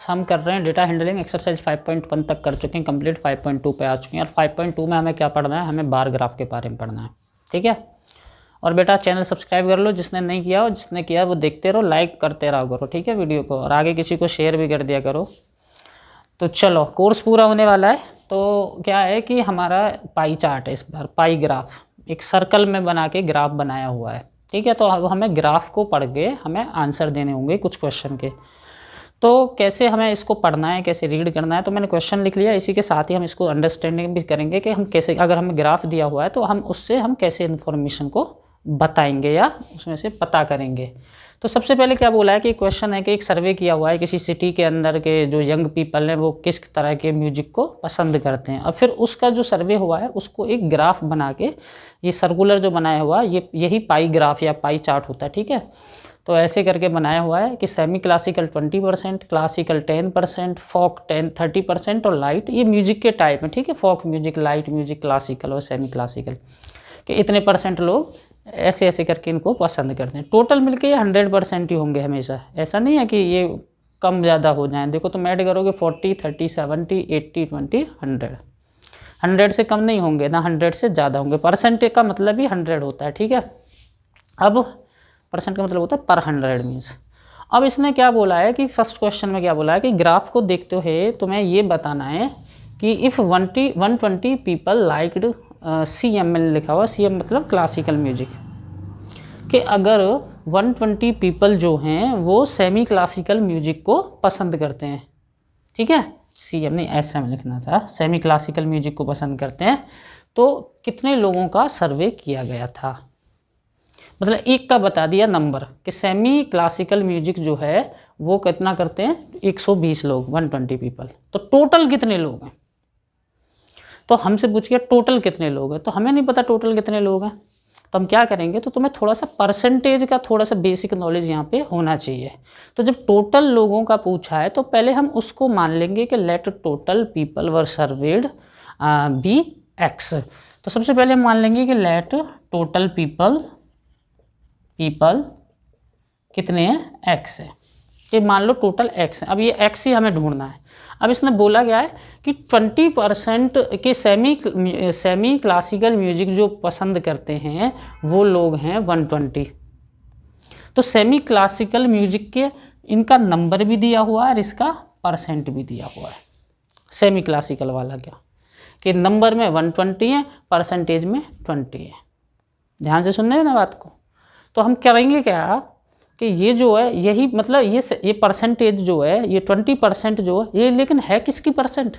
हम कर रहे हैं डेटा हैंडलिंग एक्सरसाइज 5.1 तक कर चुके हैं कंप्लीट, 5.2 पे आ चुके हैं। और 5.2 में हमें क्या पढ़ना है, हमें बार ग्राफ के बारे में पढ़ना है, ठीक है। और बेटा चैनल सब्सक्राइब कर लो जिसने नहीं किया, और जिसने किया वो देखते रहो, लाइक करते रहो करो, ठीक है वीडियो को, और आगे किसी को शेयर भी कर दिया करो। तो चलो कोर्स पूरा होने वाला है। तो क्या है कि हमारा पाई चार्ट है इस बार, पाई ग्राफ एक सर्कल में बना के ग्राफ बनाया हुआ है, ठीक है। तो अब हमें ग्राफ को पढ़ के हमें आंसर देने होंगे कुछ क्वेश्चन के। तो कैसे हमें इसको पढ़ना है, कैसे रीड करना है, तो मैंने क्वेश्चन लिख लिया। इसी के साथ ही हम इसको अंडरस्टैंडिंग भी करेंगे कि हम कैसे, अगर हमें ग्राफ दिया हुआ है तो हम उससे हम कैसे इन्फॉर्मेशन को बताएंगे या उसमें से पता करेंगे। तो सबसे पहले क्या बोला है कि क्वेश्चन है कि एक सर्वे किया हुआ है किसी सिटी के अंदर के जो यंग पीपल हैं वो किस तरह के म्यूजिक को पसंद करते हैं। और फिर उसका जो सर्वे हुआ है उसको एक ग्राफ बना के, ये सर्कुलर जो बनाया हुआ है यही पाई ग्राफ या पाई चार्ट होता है, ठीक है। तो ऐसे करके बनाया हुआ है कि सेमी क्लासिकल 20%, क्लासिकल 10%, फोक 30% और लाइट, ये म्यूजिक के टाइप में, ठीक है। Folk music, light music, classical और सेमी क्लासिकल कि इतने % लोग ऐसे ऐसे करके इनको पसंद करते हैं। टोटल मिलके ये 100% ही होंगे हमेशा, ऐसा नहीं है कि ये कम ज़्यादा हो जाएं। देखो तुम ऐड करोगे 40, 30, 70, 80, 20, 100, 100 से कम नहीं होंगे ना 100 से ज़्यादा होंगे। परसेंटेज का मतलब ही 100 होता है, ठीक है। अब परसेंट का मतलब होता है पर 100 मीन्स। अब इसने क्या बोला है कि फर्स्ट क्वेश्चन में क्या बोला है कि ग्राफ को देखते हुए तुम्हें ये बताना है कि इफ़ 120 पीपल लाइक्ड CM में लिखा हुआ, CM मतलब क्लासिकल म्यूजिक, कि अगर 120 पीपल जो हैं वो सेमी क्लासिकल म्यूजिक को पसंद करते हैं, ठीक है। CM नहीं SM लिखना था, सेमी क्लासिकल म्यूजिक को पसंद करते हैं, तो कितने लोगों का सर्वे किया गया था। मतलब एक का बता दिया नंबर कि सेमी क्लासिकल म्यूजिक जो है वो कितना करते हैं, 120 लोग, 120 पीपल। तो टोटल कितने लोग हैं, तो हमसे पूछ गया टोटल कितने लोग हैं, तो हमें नहीं पता टोटल कितने लोग हैं। तो हम क्या करेंगे, तो तुम्हें थोड़ा सा परसेंटेज का थोड़ा सा बेसिक नॉलेज यहाँ पे होना चाहिए। तो जब टोटल लोगों का पूछा है तो पहले हम उसको मान लेंगे कि let total people were surveyed be X। तो सबसे पहले हम मान लेंगे कि लेट टोटल पीपल कितने हैं, X है। ये मान लो टोटल X है। अब ये X ही हमें ढूंढना है। अब इसने बोला गया है कि 20% के सेमी क्लासिकल म्यूजिक जो पसंद करते हैं वो लोग हैं 120। तो सेमी क्लासिकल म्यूजिक के इनका नंबर भी दिया हुआ है और इसका % भी दिया हुआ है। सेमी क्लासिकल वाला क्या कि नंबर में 120 है, % में 20 है। ध्यान से सुनने ना बात को। तो हम करेंगे क्या कि ये जो है यही मतलब ये परसेंटेज जो है ये 20% जो है ये, लेकिन है किसकी %?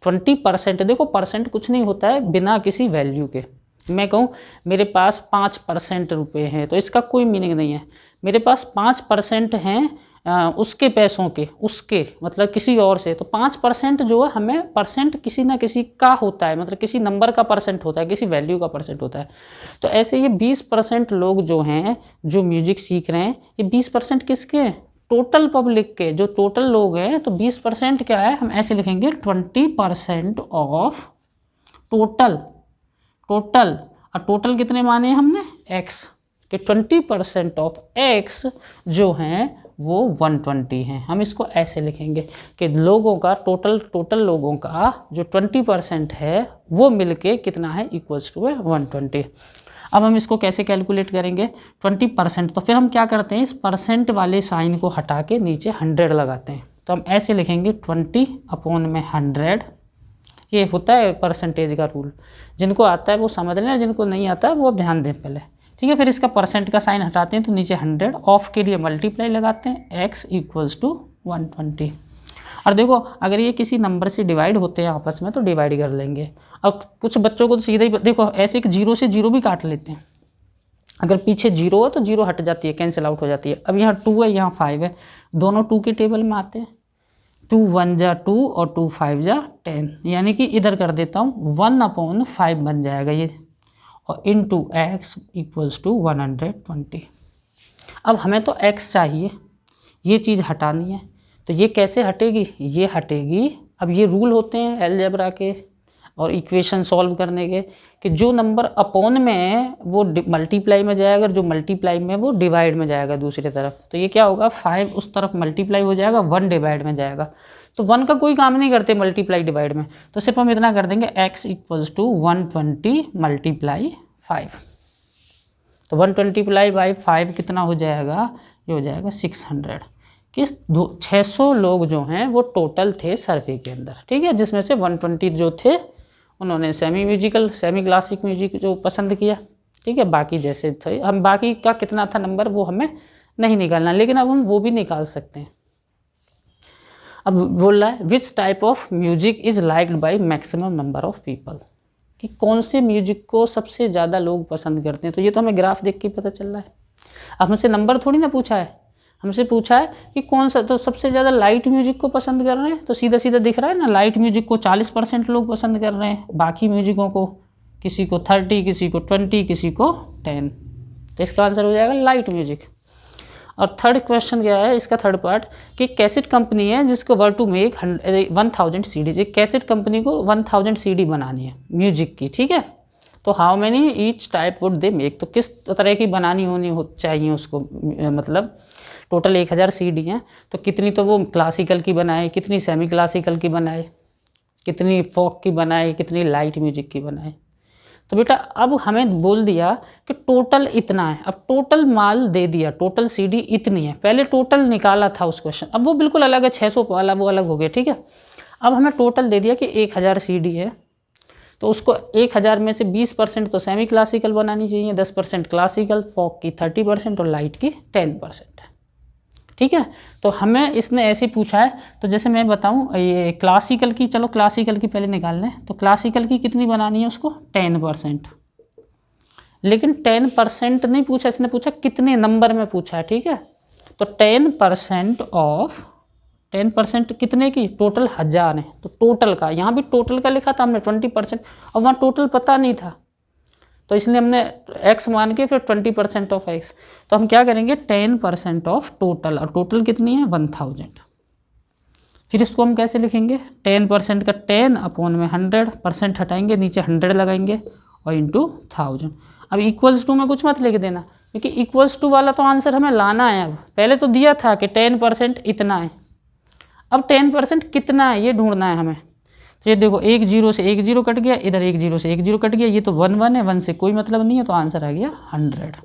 20%। देखो परसेंट कुछ नहीं होता है बिना किसी वैल्यू के। मैं कहूँ मेरे पास 5% रुपये हैं तो इसका कोई मीनिंग नहीं है। मेरे पास 5% हैं उसके पैसों के, उसके मतलब किसी और से, तो 5% जो है हमें % किसी ना किसी का होता है, मतलब किसी नंबर का % होता है, किसी वैल्यू का % होता है। तो ऐसे ये 20% लोग जो हैं जो म्यूजिक सीख रहे हैं, ये 20% किसके हैं, टोटल पब्लिक के। जो टोटल लोग हैं तो 20% क्या है, हम ऐसे लिखेंगे 20% ऑफ टोटल। और टोटल कितने माने हमने, X, कि 20% ऑफ X जो हैं वो 120 हैं। हम इसको ऐसे लिखेंगे कि लोगों का टोटल लोगों का जो 20% है वो मिलके कितना है, इक्वल्स टू है 120। अब हम इसको कैसे कैलकुलेट करेंगे, 20%। तो फिर हम क्या करते हैं, इस % वाले साइन को हटा के नीचे 100 लगाते हैं। तो हम ऐसे लिखेंगे 20/100। ये होता है परसेंटेज का रूल। जिनको आता है वो समझ लें, जिनको नहीं आता है वो अब ध्यान दें पहले, ठीक है। फिर इसका % का साइन हटाते हैं तो नीचे 100, ऑफ के लिए मल्टीप्लाई लगाते हैं, X इक्वल्स टू 120। और देखो अगर ये किसी नंबर से डिवाइड होते हैं आपस में तो डिवाइड कर लेंगे। अब कुछ बच्चों को तो सीधा ही देखो ऐसे कि 0 से 0 भी काट लेते हैं। अगर पीछे 0 हो तो 0 हट जाती है, कैंसिल आउट हो जाती है। अब यहाँ 2 है, यहाँ 5 है, दोनों 2 के टेबल में आते हैं। 2 1 जा 2 और 2 5 जा 10, यानी कि इधर कर देता हूँ 1/5 बन जाएगा ये, और इंटू X इक्वल्स टू 120। अब हमें तो X चाहिए, ये चीज़ हटानी है। तो ये कैसे हटेगी, ये हटेगी। अब ये रूल होते हैं अलजेब्रा के, और इक्वेशन सॉल्व करने के कि जो नंबर अपॉन में है वो मल्टीप्लाई में जाएगा, जो मल्टीप्लाई में वो डिवाइड में जाएगा दूसरी तरफ। तो ये क्या होगा, 5 उस तरफ मल्टीप्लाई हो जाएगा, 1 डिवाइड में जाएगा। तो 1 का कोई काम नहीं करते मल्टीप्लाई डिवाइड में, तो सिर्फ हम इतना कर देंगे x = 120 × 5। तो 120 बाई 5 कितना हो जाएगा, ये हो जाएगा 600। किस 600 लोग जो हैं वो टोटल थे सर्वे के अंदर, ठीक है, जिसमें से 120 जो थे उन्होंने सेमी क्लासिक म्यूजिक जो पसंद किया, ठीक है। बाकी जैसे थे, हम बाकी का कितना था नंबर वो हमें नहीं निकालना, लेकिन अब हम वो भी निकाल सकते हैं। अब बोल रहा है which type of music is liked by maximum number of people, कि कौन से म्यूजिक को सबसे ज़्यादा लोग पसंद करते हैं। तो ये तो हमें ग्राफ देख के पता चल रहा है। अब हमसे नंबर थोड़ी ना पूछा है, हमसे पूछा है कि कौन सा, तो सबसे ज़्यादा लाइट म्यूजिक को पसंद कर रहे हैं, तो सीधा सीधा दिख रहा है ना, लाइट म्यूजिक को 40% लोग पसंद कर रहे हैं, बाकी म्यूजिकों को किसी को 30, किसी को 20, किसी को 10। तो इसका आंसर हो जाएगा लाइट म्यूजिक। और थर्ड क्वेश्चन क्या है इसका, थर्ड पार्ट, कि कैसेट कंपनी है जिसको वर टू मेक 1000 सीडीज, एक कैसेट कंपनी को 1000 सीडी बनानी है म्यूजिक की, ठीक है। तो how many each type would they make, तो किस तरह की बनानी चाहिए उसको, मतलब टोटल 1000 सीडी हैं, तो कितनी तो वो क्लासिकल की बनाए, कितनी सेमी क्लासिकल की बनाए, कितनी फोक की बनाए, कितनी लाइट म्यूजिक की बनाए। तो बेटा अब हमें बोल दिया कि टोटल इतना है, अब टोटल माल दे दिया, टोटल सीडी इतनी है, पहले टोटल निकाला था उस क्वेश्चन, अब वो बिल्कुल अलग है, 600 वाला वो अलग हो गया, ठीक है। अब हमें टोटल दे दिया कि 1000 सीडी है, तो उसको 1000 में से 20% तो सेमी क्लासिकल बनानी चाहिए, 10% क्लासिकल, फोक की 30% और लाइट की 10%, ठीक है। तो हमें इसने ऐसे पूछा है, तो जैसे मैं बताऊं ये क्लासिकल की, चलो क्लासिकल की पहले निकाल लें, तो क्लासिकल की कितनी बनानी है उसको 10%, लेकिन 10% नहीं पूछा, इसने पूछा कितने नंबर में पूछा है, ठीक है। तो 10% ऑफ 10% कितने की, टोटल 1000 है, तो टोटल का, यहाँ भी टोटल का लिखा था हमने 20%, और वहाँ टोटल पता नहीं था, तो इसलिए हमने x मान के फिर 20% ऑफ x, तो हम क्या करेंगे 10% ऑफ टोटल, और टोटल कितनी है 1000। फिर इसको हम कैसे लिखेंगे, 10% का 10 अपॉन में 100%, हटाएंगे नीचे 100 लगाएंगे और इंटू 1000। अब इक्वल्स टू में कुछ मत लिख देना, क्योंकि इक्वल्स टू वाला तो आंसर हमें लाना है। अब पहले तो दिया था कि 10% इतना है, अब 10% कितना है ये ढूंढना है हमें। तो ये देखो, एक 0 से एक 0 कट गया, इधर एक 0 से एक 0 कट गया, ये तो 1 1 है, 1 से कोई मतलब नहीं है, तो आंसर आ गया 100।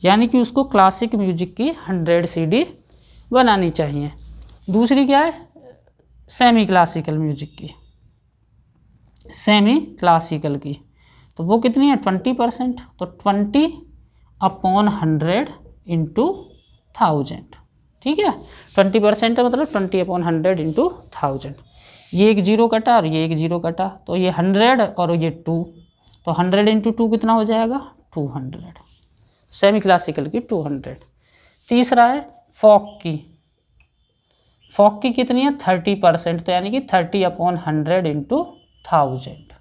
यानी कि उसको क्लासिक म्यूजिक की 100 सीडी बनानी चाहिए। दूसरी क्या है, सेमी क्लासिकल म्यूजिक की, सेमी क्लासिकल की, तो वो कितनी है 20%, तो 20/100 इंटू 1000, ठीक है। 20% है मतलब 20/100 इंटू 1000। ये एक 0 कटा और ये एक 0 कटा, तो ये 100 और ये 2, तो 100 इंटू 2 कितना हो जाएगा 200, सेमी क्लासिकल की 200। तीसरा है फोक की, फोक की कितनी है 30%, तो यानी कि 30/100 इंटू 1000।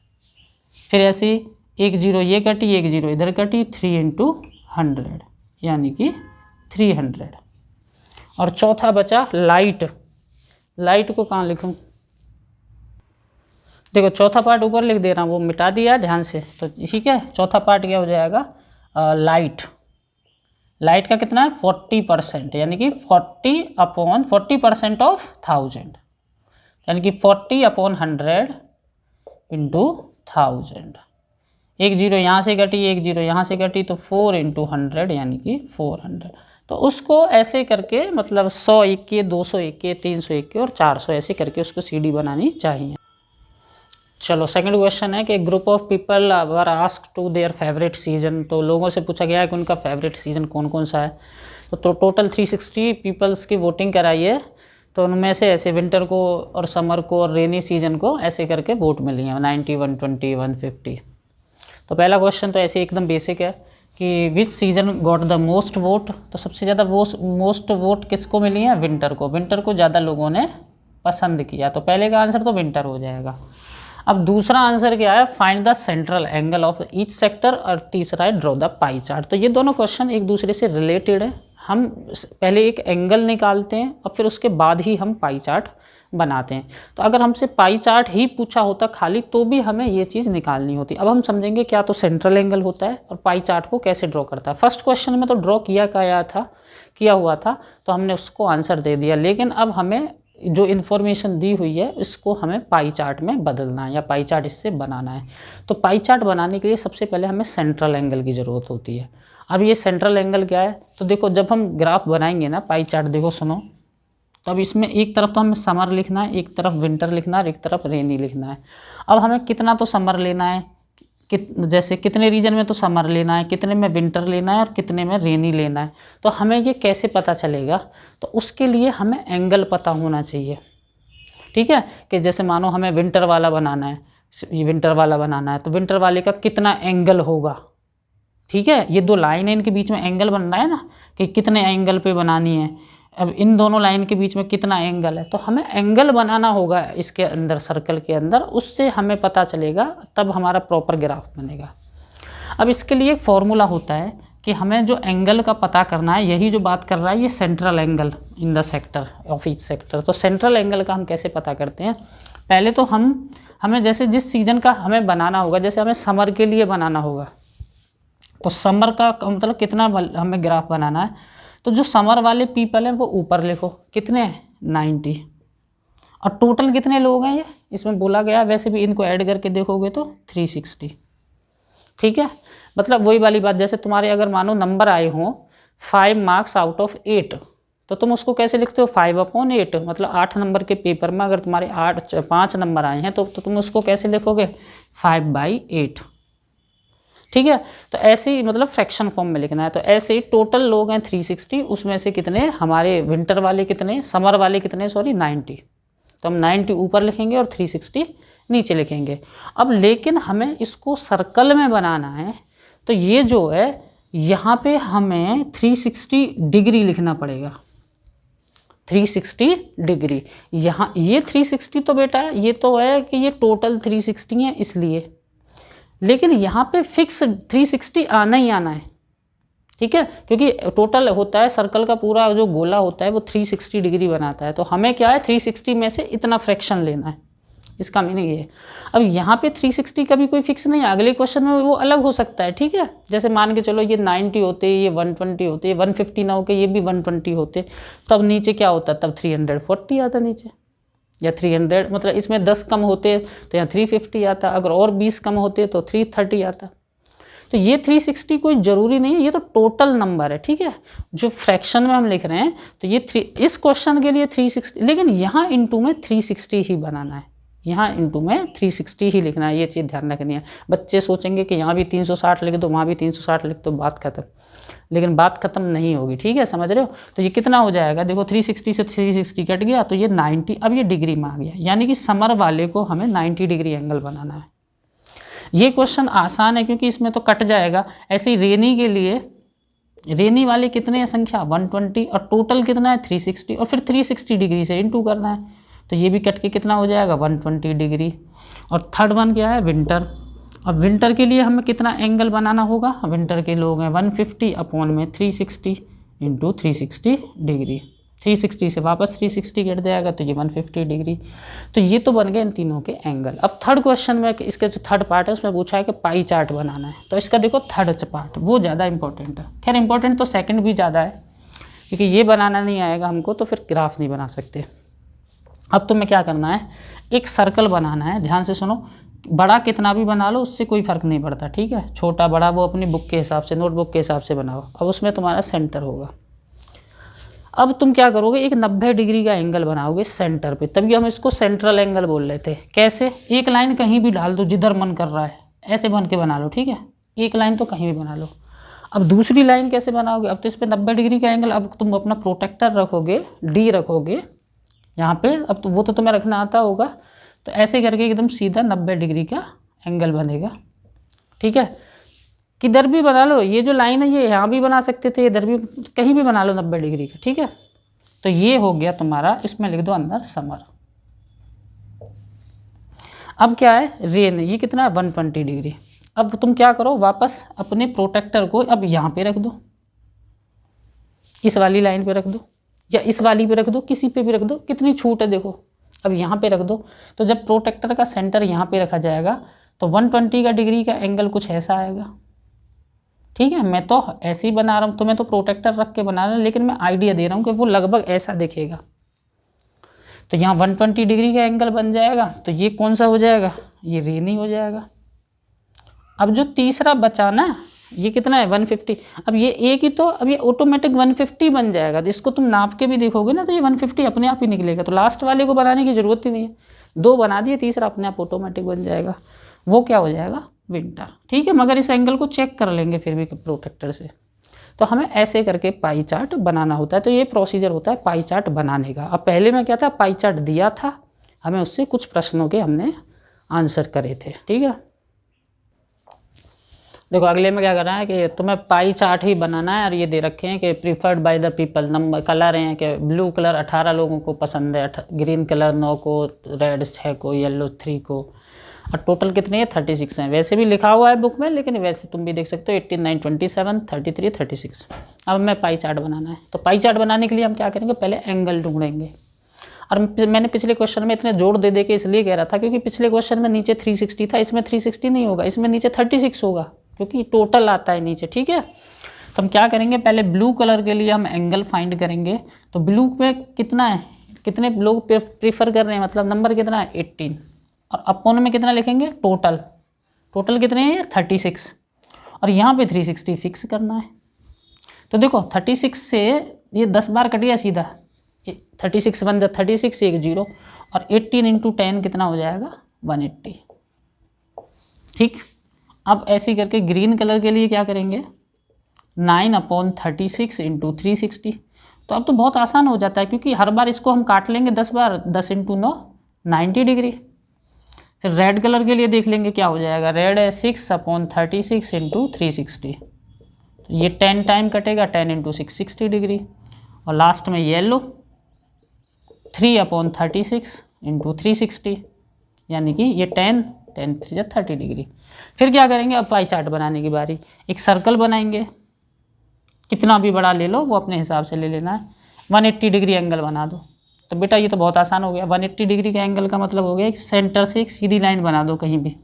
फिर ऐसी एक 0 ये कटी, एक 0 इधर कटी, 3 इंटू 100 यानी कि 300। और चौथा बचा लाइट, लाइट को कहाँ लिखूँ, देखो चौथा पार्ट ऊपर लिख दे रहा हूँ, वो मिटा दिया ध्यान से, तो ठीक है। चौथा पार्ट क्या हो जाएगा, लाइट, लाइट का कितना है 40%, यानी कि 40% ऑफ 1000, यानी कि 40/100 इंटू 1000। एक 0 यहाँ से कटी, एक 0 यहाँ से कटी, तो 4 इंटू 100 यानी कि 400। तो उसको ऐसे करके मतलब 101 के, 201 के, 301 के और 400 ऐसे करके उसको सीडी बनानी चाहिए। चलो सेकंड क्वेश्चन है कि group of people were asked to their favourite season, तो लोगों से पूछा गया है कि उनका फेवरेट सीज़न कौन कौन सा है। तो टोटल 360 पीपल्स की वोटिंग कराई है, तो उनमें से ऐसे विंटर को और समर को और रेनी सीजन को ऐसे करके वोट मिली हैं 90, 120, 150। तो पहला क्वेश्चन तो ऐसे एकदम बेसिक है कि विच season got the most vote, तो सबसे ज़्यादा मोस्ट वोट किसको मिली है, विंटर को, विंटर को ज़्यादा लोगों ने पसंद किया, तो पहले का आंसर तो विंटर हो जाएगा। अब दूसरा आंसर क्या है, find the central angle of each sector, और तीसरा है ड्रॉ द पाई चार्ट। तो ये दोनों क्वेश्चन एक दूसरे से रिलेटेड है, हम पहले एक एंगल निकालते हैं और फिर उसके बाद ही हम पाई चार्ट बनाते हैं। तो अगर हमसे पाई चार्ट ही पूछा होता खाली तो भी हमें ये चीज़ निकालनी होती। अब हम समझेंगे क्या तो सेंट्रल एंगल होता है और पाई चार्ट को कैसे ड्रॉ करता है। फर्स्ट क्वेश्चन में तो ड्रॉ किया हुआ था तो हमने उसको आंसर दे दिया, लेकिन अब हमें जो इन्फॉर्मेशन दी हुई है इसको हमें पाई चार्ट में बदलना है या पाई चार्ट इससे बनाना है। तो पाई चार्ट बनाने के लिए सबसे पहले हमें सेंट्रल एंगल की ज़रूरत होती है। अब ये सेंट्रल एंगल क्या है, तो देखो जब हम ग्राफ बनाएंगे ना पाई चार्ट, देखो सुनो, तो अब इसमें एक तरफ तो हमें समर लिखना है, एक तरफ विंटर लिखना है और एक तरफ रेनी लिखना है। अब हमें कितना तो समर लेना है, जैसे कितने रीजन में तो समर लेना है, कितने में विंटर लेना है और कितने में रेनी लेना है। तो हमें ये कैसे पता चलेगा, तो उसके लिए हमें एंगल पता होना चाहिए। ठीक है, कि जैसे मानो हमें विंटर वाला बनाना है, तो विंटर वाले का कितना एंगल होगा। ठीक है, ये दो लाइन है, इनके बीच में एंगल बनना है ना, कि कितने एंगल पे बनानी है। अब इन दोनों लाइन के बीच में कितना एंगल है, तो हमें एंगल बनाना होगा इसके अंदर, सर्कल के अंदर, उससे हमें पता चलेगा, तब हमारा प्रॉपर ग्राफ बनेगा। अब इसके लिए एक फॉर्मूला होता है कि हमें जो एंगल का पता करना है, यही जो बात कर रहा है ये central angle in the sector of each sector. तो सेंट्रल एंगल का हम कैसे पता करते हैं, पहले तो हमें जैसे जिस सीजन का हमें बनाना होगा, जैसे हमें समर के लिए बनाना होगा, तो समर का मतलब कितना हमें ग्राफ बनाना है, तो जो समर वाले पीपल हैं वो ऊपर लिखो, कितने हैं 90, और टोटल कितने लोग हैं ये इसमें बोला गया, वैसे भी इनको ऐड करके देखोगे तो 360। ठीक है, मतलब वही वाली बात, जैसे तुम्हारे अगर मानो नंबर आए हों 5 मार्क्स आउट ऑफ 8, तो तुम उसको कैसे लिखते हो 5/8, मतलब 8 नंबर के पेपर में अगर तुम्हारे 5 नंबर आए हैं तो तुम उसको कैसे लिखोगे 5/8। ठीक है, तो ऐसे ही मतलब फ्रैक्शन फॉर्म में लिखना है। तो ऐसे ही टोटल लोग हैं 360, उसमें से कितने हमारे विंटर वाले कितने, समर वाले कितने, सॉरी 90, तो हम 90 ऊपर लिखेंगे और 360 नीचे लिखेंगे। अब लेकिन हमें इसको सर्कल में बनाना है, तो ये जो है यहाँ पे हमें 360 डिग्री लिखना पड़ेगा, 360 डिग्री। यहाँ ये 360 तो बेटा ये तो है कि ये टोटल 360 है इसलिए, लेकिन यहाँ पे फिक्स 360 आना ही आना है। ठीक है, क्योंकि टोटल होता है सर्कल का पूरा जो गोला होता है वो 360 डिग्री बनाता है, तो हमें क्या है 360 में से इतना फ्रैक्शन लेना है, इसका मीनिंग ये है। अब यहाँ पे 360 का भी कोई फिक्स नहीं है, अगले क्वेश्चन में वो अलग हो सकता है। ठीक है, जैसे मान के चलो ये 90 होते, ये 120 होते, ये 150 ना होके ये भी 120 होते, तब नीचे क्या होता, तब 340 आता नीचे, या 300, मतलब इसमें 10 कम होते तो यहाँ 350 आता, अगर और 20 कम होते तो 330 आता। तो ये 360 कोई ज़रूरी नहीं है, ये तो टोटल नंबर है। ठीक है, जो फ्रैक्शन में हम लिख रहे हैं, तो ये इस क्वेश्चन के लिए 360, लेकिन यहाँ इंटू में 360 ही बनाना है, यहाँ इंटू में 360 ही लिखना है, ये चीज़ ध्यान रखनी है। बच्चे सोचेंगे कि यहाँ भी 360 लिख दो, वहाँ भी 360 लिख दो, बात खत्म, लेकिन बात खत्म नहीं होगी। ठीक है, समझ रहे हो। तो ये कितना हो जाएगा, देखो 360 से 360 कट गया, तो ये 90, अब ये डिग्री में आ गया, यानी कि समर वाले को हमें 90 डिग्री एंगल बनाना है। ये क्वेश्चन आसान है क्योंकि इसमें तो कट जाएगा। ऐसे ही रेनी के लिए, रेनी वाले कितने हैं संख्या 120, और टोटल कितना है 360, और फिर 360 डिग्री से इंटू करना है, तो ये भी कट के कितना हो जाएगा 120 डिग्री। और थर्ड वन क्या है विंटर। अब विंटर के लिए हमें कितना एंगल बनाना होगा, विंटर के लोग हैं 150 अपॉन में 360 इंटू 360 डिग्री, 360 से वापस 360 कट जाएगा, तो ये 150 डिग्री। तो ये तो बन गए इन तीनों के एंगल। अब थर्ड क्वेश्चन में इसके जो थर्ड पार्ट है उसमें पूछा है कि पाई चार्ट बनाना है, तो इसका देखो थर्ड पार्ट वो ज़्यादा इंपॉर्टेंट है। खैर इंपॉर्टेंट तो सेकंड भी ज़्यादा है, क्योंकि ये बनाना नहीं आएगा हमको तो फिर ग्राफ नहीं बना सकते। अब तुम्हें क्या करना है, एक सर्कल बनाना है, ध्यान से सुनो, बड़ा कितना भी बना लो उससे कोई फ़र्क नहीं पड़ता। ठीक है, छोटा बड़ा वो अपनी बुक के हिसाब से, नोटबुक के हिसाब से बनाओ। अब उसमें तुम्हारा सेंटर होगा। अब तुम क्या करोगे, एक 90 डिग्री का एंगल बनाओगे सेंटर पे, तभी हम इसको सेंट्रल एंगल बोल रहे थे। कैसे, एक लाइन कहीं भी डाल दो जिधर मन कर रहा है, ऐसे बन के बना लो। ठीक है, एक लाइन तो कहीं भी बना लो। अब दूसरी लाइन कैसे बनाओगे, अब तो इस पर 90 डिग्री का एंगल, अब तुम अपना प्रोटेक्टर रखोगे, डी रखोगे यहाँ पे, अब तो वो तो तुम्हें रखना आता होगा, तो ऐसे करके एकदम सीधा 90 डिग्री का एंगल बनेगा। ठीक है, किधर भी बना लो, ये जो लाइन है ये यहाँ भी बना सकते थे, इधर भी, कहीं भी बना लो 90 डिग्री का। ठीक है, तो ये हो गया तुम्हारा, इसमें लिख दो अंदर समर। अब क्या है रेन, ये कितना है 120 डिग्री। अब तुम क्या करो, वापस अपने प्रोटेक्टर को अब यहाँ पे रख दो, इस वाली लाइन पे रख दो या इस वाली पे रख दो, किसी पे भी रख दो, कितनी छूट है देखो। अब यहाँ पे रख दो, तो जब प्रोटेक्टर का सेंटर यहाँ पे रखा जाएगा तो 120 का डिग्री का एंगल कुछ ऐसा आएगा। ठीक है, मैं तो ऐसे ही बना रहा हूँ, तो मैं तो प्रोटेक्टर रख के बना रहा हूँ, लेकिन मैं आइडिया दे रहा हूँ कि वो लगभग ऐसा दिखेगा। तो यहाँ 120 डिग्री का एंगल बन जाएगा, तो ये कौन सा हो जाएगा, ये रेनी हो जाएगा। अब जो तीसरा बचा ना, ये कितना है 150। अब ये एक ही, तो अब ये ऑटोमेटिक 150 बन जाएगा। तो इसको तुम नाप के भी देखोगे ना, तो ये 150 अपने आप ही निकलेगा। तो लास्ट वाले को बनाने की ज़रूरत ही नहीं है, 2 बना दिए, तीसरा अपने आप ऑटोमेटिक बन जाएगा। वो क्या हो जाएगा, विंटर। ठीक है, मगर इस एंगल को चेक कर लेंगे फिर भी प्रोटेक्टर से। तो हमें ऐसे करके पाई चार्ट बनाना होता है। तो ये प्रोसीजर होता है पाई चार्ट बनाने का। अब पहले में क्या था, पाई चार्ट दिया था हमें, उससे कुछ प्रश्नों के हमने आंसर करे थे। ठीक है, देखो अगले में क्या करना है कि तुम्हें पाई चार्ट ही बनाना है। और ये दे रखे हैं कि preferred by the people, number colour हैं कि ब्लू कलर 18 लोगों को पसंद है, ग्रीन कलर 9 को, रेड 6 को, येलो 3 को, और टोटल कितने हैं 36 हैं। वैसे भी लिखा हुआ है बुक में, लेकिन वैसे तुम भी देख सकते हो 18, 9, 27, 33, 36। अब हमें पाई चार्ट बनाना है। तो पाई चार्ट बनाने के लिए हम क्या करेंगे, पहले एंगल ढूंढेंगे। और मैंने पिछले क्वेश्चन में इतने जोड़ दे के इसलिए कह रहा था क्योंकि पिछले क्वेश्चन में नीचे 360 था, इसमें 360 नहीं होगा, इसमें नीचे 36 होगा, क्योंकि टोटल आता है नीचे। ठीक है, तो हम क्या करेंगे, पहले ब्लू कलर के लिए हम एंगल फाइंड करेंगे। तो ब्लू में कितना है, कितने लोग प्रीफर कर रहे हैं, मतलब नंबर कितना है 18, और अपोन में कितना लिखेंगे, टोटल कितने हैं 36, और यहाँ पे 360 फिक्स करना है। तो देखो 36 से ये 10 बार कट गया सीधा, 36 बन जाए 36 एक 0, और 18 × 10 कितना हो जाएगा 180। ठीक, अब ऐसे करके ग्रीन कलर के लिए क्या करेंगे, 9/36 × 360। तो अब तो बहुत आसान हो जाता है, क्योंकि हर बार इसको हम काट लेंगे 10 बार, 10 × 9 90 डिग्री। फिर रेड कलर के लिए देख लेंगे क्या हो जाएगा, रेड है 6/36 × 360, तो ये 10 टाइम कटेगा, 10 × 6 60 डिग्री। और लास्ट में येलो 3/36 × 360, यानी कि ये 10 3 30 डिग्री। फिर क्या करेंगे, अब पाई चार्ट बनाने की बारी। एक सर्कल बनाएंगे, कितना भी बड़ा ले लो, वो अपने हिसाब से ले लेना है। 180 डिग्री एंगल बना दो। तो बेटा ये तो बहुत आसान हो गया, 180 डिग्री का एंगल का मतलब हो गया एक सेंटर से एक सीधी लाइन बना दो कहीं भी।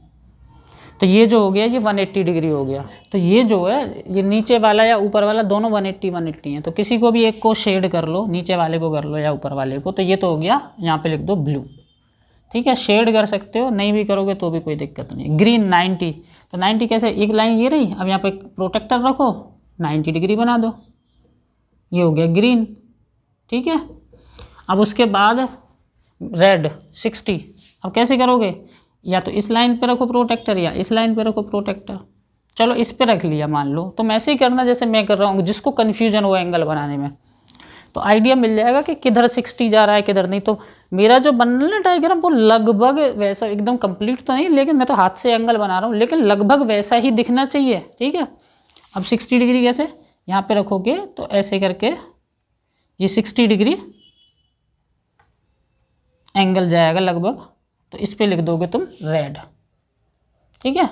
तो ये जो हो गया ये 180 डिग्री हो गया। तो ये जो है, ये नीचे वाला या ऊपर वाला दोनों 180 हैं। तो किसी को भी एक को शेड कर लो, नीचे वाले को कर लो या ऊपर वाले को। तो ये तो हो गया, यहाँ पे लिख दो ब्लू। ठीक है, शेड कर सकते हो, नहीं भी करोगे तो भी कोई दिक्कत नहीं। ग्रीन 90, तो 90 कैसे, एक लाइन ये रही, अब यहाँ पे प्रोटेक्टर रखो, 90 डिग्री बना दो, ये हो गया ग्रीन। ठीक है, अब उसके बाद रेड 60, अब कैसे करोगे, या तो इस लाइन पे रखो प्रोटेक्टर या इस लाइन पे रखो प्रोटेक्टर। चलो इस पे रख लिया मान लो, तो मैं ऐसे ही करना जैसे मैं कर रहा हूँ, जिसको कन्फ्यूजन हो एंगल बनाने में, तो आइडिया मिल जाएगा कि किधर 60 जा रहा है किधर नहीं। तो मेरा जो बन रहा है डायग्राम वो लगभग वैसा, एकदम कंप्लीट तो नहीं, लेकिन मैं तो हाथ से एंगल बना रहा हूँ, लेकिन लगभग वैसा ही दिखना चाहिए। ठीक है, अब 60 डिग्री कैसे, यहाँ पे रखोगे तो ऐसे करके ये 60 डिग्री एंगल जाएगा लगभग, तो इस पे लिख दोगे तुम रेड। ठीक है,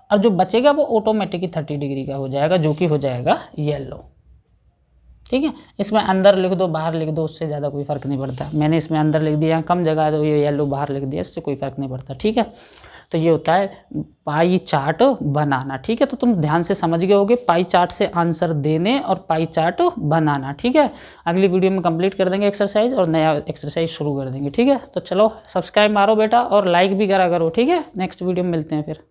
और जो बचेगा वो ऑटोमेटिक ही 30 डिग्री का हो जाएगा, जो कि हो जाएगा येलो। ठीक है, इसमें अंदर लिख दो बाहर लिख दो, उससे ज़्यादा कोई फ़र्क नहीं पड़ता। मैंने इसमें अंदर लिख दिया, कम जगह तो ये येलो बाहर लिख दिया, इससे कोई फ़र्क नहीं पड़ता। ठीक है, तो ये होता है पाई चार्ट बनाना। ठीक है, तो तुम ध्यान से समझ गए होगे पाई चार्ट से आंसर देने और पाई चार्ट बनाना। ठीक है, अगली वीडियो में कंप्लीट कर देंगे एक्सरसाइज और नया एक्सरसाइज शुरू कर देंगे। ठीक है, तो चलो सब्सक्राइब मारो बेटा और लाइक भी करा करो। ठीक है, नेक्स्ट वीडियो में मिलते हैं फिर।